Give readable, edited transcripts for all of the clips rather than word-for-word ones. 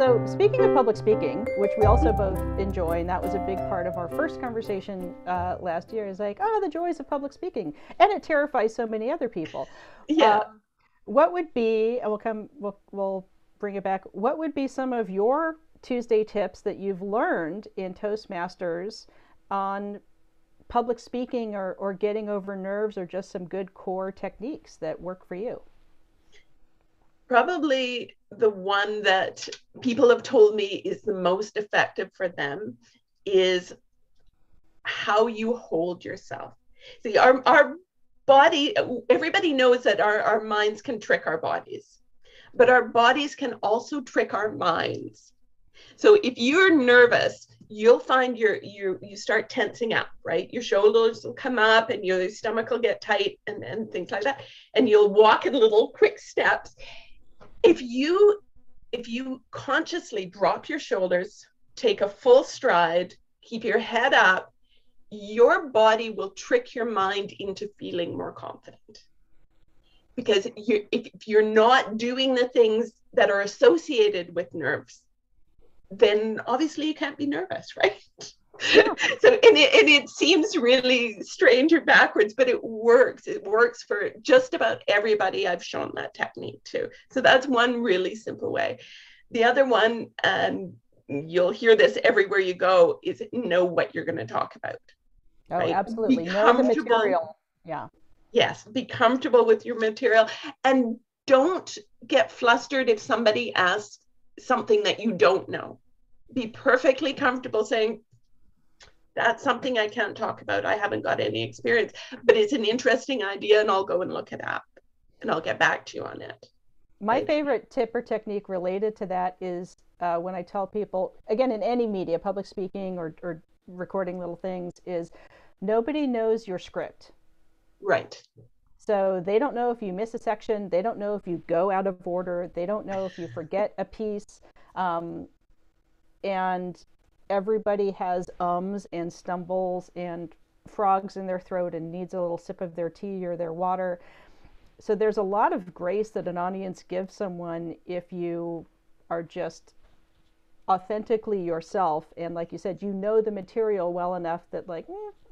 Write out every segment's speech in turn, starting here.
So speaking of public speaking, which we also both enjoy, and that was a big part of our first conversation last year, is like, oh, the joys of public speaking, and it terrifies so many other people. Yeah, Uh, what would be, and we'll bring it back. What would be some of your Tuesday tips that you've learned in Toastmasters on public speaking or getting over nerves or just some good core techniques that work for you? probably the one that people have told me is the most effective for them is how you hold yourself. See, our body, everybody knows that our minds can trick our bodies, but our bodies can also trick our minds. So if you're nervous, you'll find you start tensing up, right? Your shoulders will come up and your stomach will get tight and things like that. And you'll walk in little quick steps. If you consciously drop your shoulders, take a full stride, keep your head up, your body will trick your mind into feeling more confident. Because if you're not doing the things that are associated with nerves, then obviously you can't be nervous, right? Yeah. So it seems really strange or backwards, but it works. It works for just about everybody I've shown that technique to. So that's one really simple way. The other one, and you'll hear this everywhere you go, is know what you're going to talk about, Oh, right? Be absolutely. Know the comfortable. material. Yeah. Yes, be comfortable with your material, and don't get flustered if somebody asks something that you don't know. Be perfectly comfortable saying, that's something I can't talk about. I haven't got any experience, but it's an interesting idea and I'll go and look it up and I'll get back to you on it. My Right? favorite tip or technique related to that is when I tell people, again, in any media, public speaking or recording little things, is nobody knows your script. Right. So they don't know if you miss a section. They don't know if you go out of order. They don't know if you forget a piece. Um, and everybody has ums and stumbles and frogs in their throat and needs a little sip of their tea or their water. So there's a lot of grace that an audience gives someone if you are just authentically yourself, and like you said, you know the material well enough that like,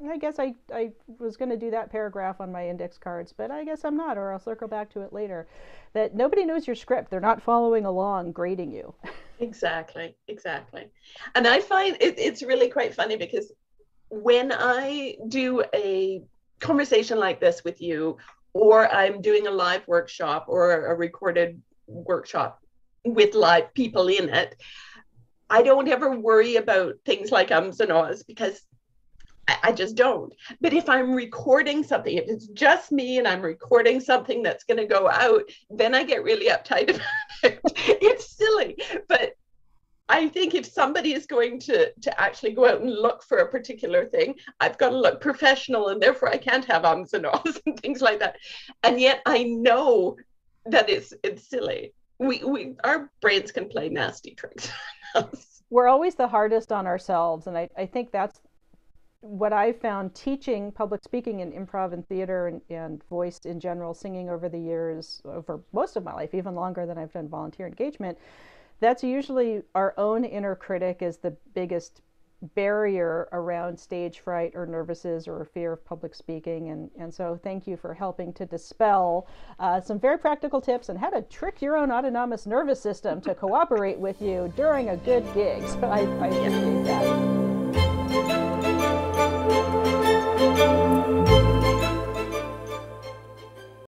I guess I was going to do that paragraph on my index cards, but I guess I'm not, or I'll circle back to it later. That nobody knows your script. They're not following along grading you. Exactly. Exactly. And I find it's really quite funny because when I do a conversation like this with you, or I'm doing a live workshop or a recorded workshop with live people in it, I don't ever worry about things like ums and ahs because I just don't. But if I'm recording something, if it's just me and I'm recording something that's going to go out, then I get really uptight about it. It's silly. But I think if somebody is going to actually go out and look for a particular thing, I've got to look professional and therefore I can't have ums and ahs and things like that. And yet I know that it's silly. We our brains can play nasty tricks on us. We're always the hardest on ourselves, and I think that's what I found teaching public speaking and improv and theater and voice in general, singing over the years, over most of my life, even longer than I've done volunteer engagement. That's usually our own inner critic is the biggest barrier around stage fright or nervousness or fear of public speaking. And so thank you for helping to dispel some very practical tips on how to trick your own autonomous nervous system to cooperate with you during a good gig. So I appreciate that.